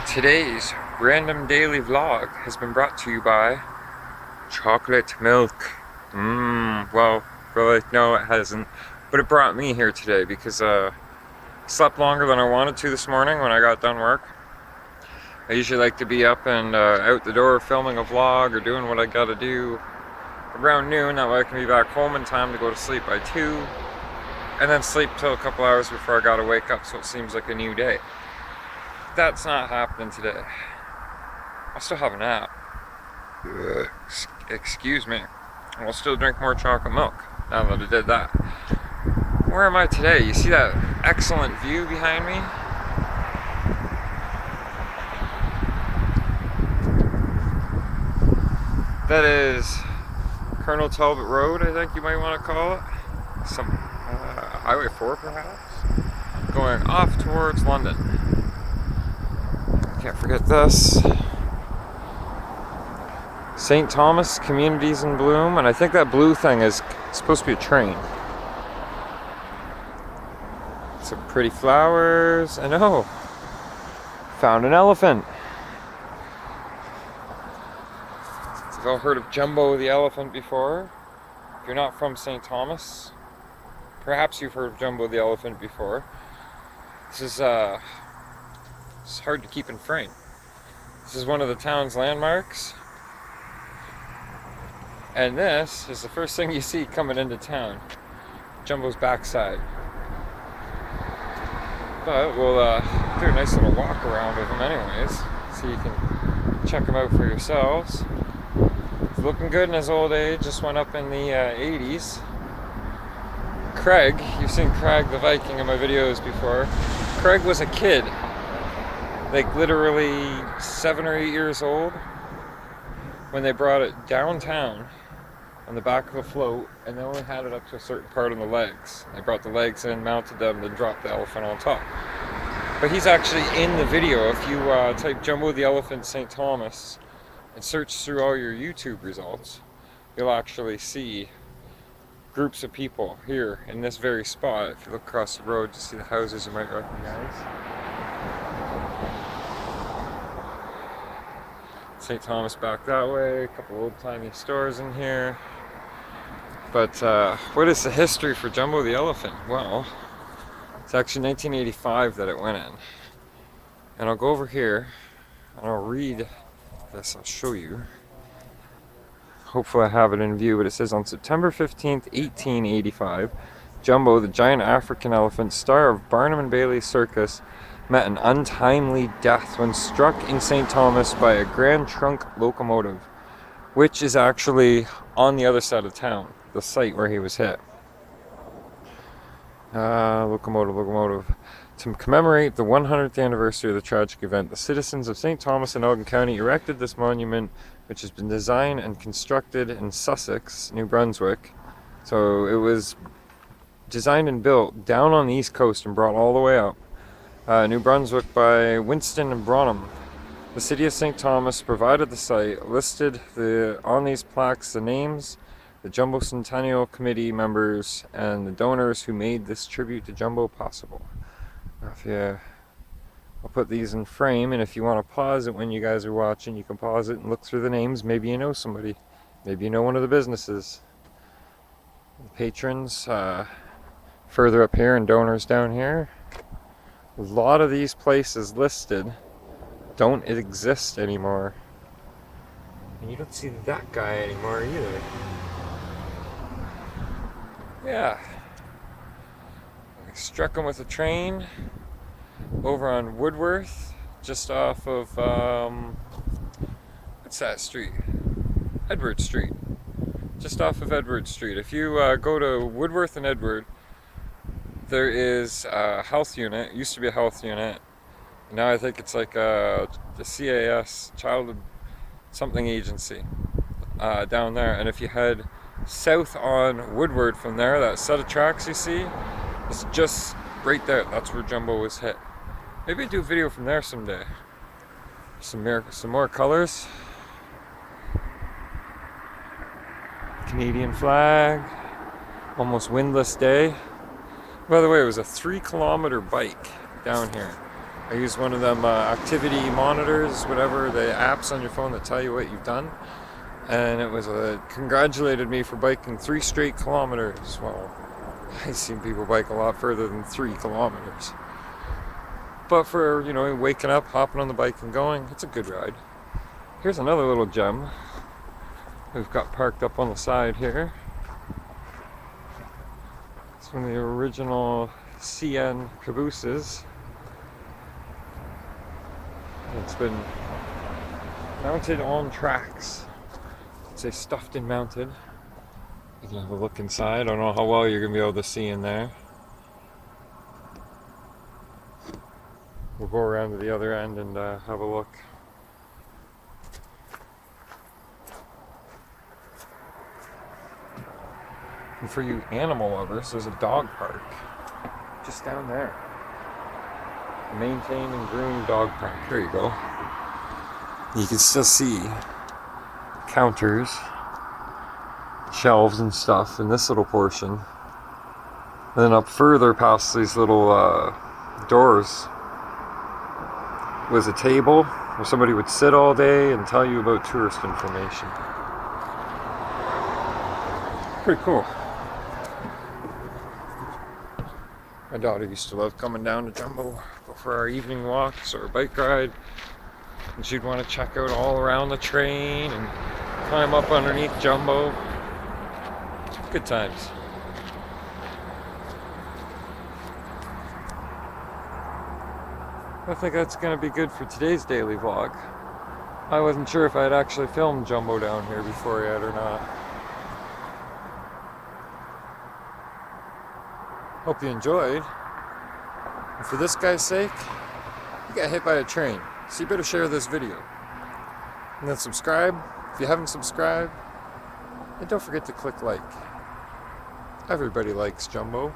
Today's random daily vlog has been brought to you by chocolate milk. Well, really, no it hasn't. But it brought me here today because I slept longer than I wanted to this morning when I got done work. I usually like to be up and out the door filming a vlog or doing what I gotta do around noon. That way I can be back home in time to go to sleep by 2. And then sleep till a couple hours before I gotta wake up, so it seems like a new day. That's not happening today. I'll still have a nap. Excuse me. I'll still drink more chocolate milk now that I did that. Where am I today? You see that excellent view behind me? That is Colonel Talbot Road, I think you might want to call it. Some Highway 4 perhaps? Going off towards London. Can't forget this. St. Thomas Communities in Bloom, and I think that blue thing is supposed to be a train. Some pretty flowers. I know. Found an elephant. You've all heard of Jumbo the elephant before. If you're not from St. Thomas, perhaps you've heard of Jumbo the elephant before. This is it's hard to keep in frame. This is one of the town's landmarks. And this is the first thing you see coming into town. Jumbo's backside. But we'll do a nice little walk around with him anyways, so you can check him out for yourselves. He's looking good in his old age, just went up in the 80s. Craig, you've seen Craig the Viking in my videos before. Craig was a kid, like literally 7 or 8 years old, when they brought it downtown on the back of a float, and they only had it up to a certain part on the legs. They brought the legs in, mounted them, then dropped the elephant on top. But he's actually in the video. If you type Jumbo the Elephant St. Thomas and search through all your YouTube results, you'll actually see groups of people here in this very spot. If you look across the road to see the houses you might recognize. St. Thomas back that way, a couple old-timey stores in here. But what is the history for Jumbo the elephant? Well, it's actually 1985 that it went in. And I'll go over here and I'll read this, I'll show you. Hopefully I have it in view, but it says on September 15th, 1885, Jumbo, the giant African elephant, star of Barnum and Bailey Circus, met an untimely death when struck in St. Thomas by a Grand Trunk locomotive, which is actually on the other side of town, the site where he was hit. Locomotive. To commemorate the 100th anniversary of the tragic event, the citizens of St. Thomas and Elgin County erected this monument, which has been designed and constructed in Sussex, New Brunswick. So it was designed and built down on the East Coast and brought all the way up. New Brunswick by Winston and Bronham. The city of St. Thomas provided the site, listed on these plaques the names, the Jumbo Centennial Committee members, and the donors who made this tribute to Jumbo possible. I'll put these in frame, and if you want to pause it when you guys are watching, you can pause it and look through the names. Maybe you know somebody. Maybe you know one of the businesses. The patrons further up here and donors down here. A lot of these places listed don't exist anymore. And you don't see that guy anymore either. Yeah. I struck him with a train over on Woodworth, just off of, what's that street? Edward Street. Just off of Edward Street. If you go to Woodworth and Edward, there is a health unit. It used to be a health unit. Now I think it's like the CAS, Child Something Agency, down there. And if you head south on Woodward from there, that set of tracks you see, it's just right there. That's where Jumbo was hit. Maybe I'll do a video from there someday. Some more colors. Canadian flag. Almost windless day. By the way, it was a 3-kilometer bike down here. I use one of them activity monitors, whatever, the apps on your phone that tell you what you've done. And it was congratulated me for biking 3 straight kilometers. Well, I've seen people bike a lot further than 3 kilometers. But for, you know, waking up, hopping on the bike and going, it's a good ride. Here's another little gem we've got parked up on the side here. It's one of the original CN cabooses. It's been mounted on tracks. Say stuffed and mounted. You can have a look inside. I don't know how well you're going to be able to see in there. We'll go around to the other end and have a look. And for you animal lovers, there's a dog park just down there. Maintained and groomed dog park. There you go. You can still see counters, shelves and stuff in this little portion. And then up further past these little doors was a table where somebody would sit all day and tell you about tourist information. Pretty cool. My daughter used to love coming down to Jumbo for our evening walks or a bike ride. And she'd want to check out all around the train and climb up underneath Jumbo. Good times. I think that's going to be good for today's daily vlog. I wasn't sure if I'd actually filmed Jumbo down here before yet or not. Hope you enjoyed. And for this guy's sake, you got hit by a train. So you better share this video. And then subscribe if you haven't subscribed. And don't forget to click like. Everybody likes Jumbo.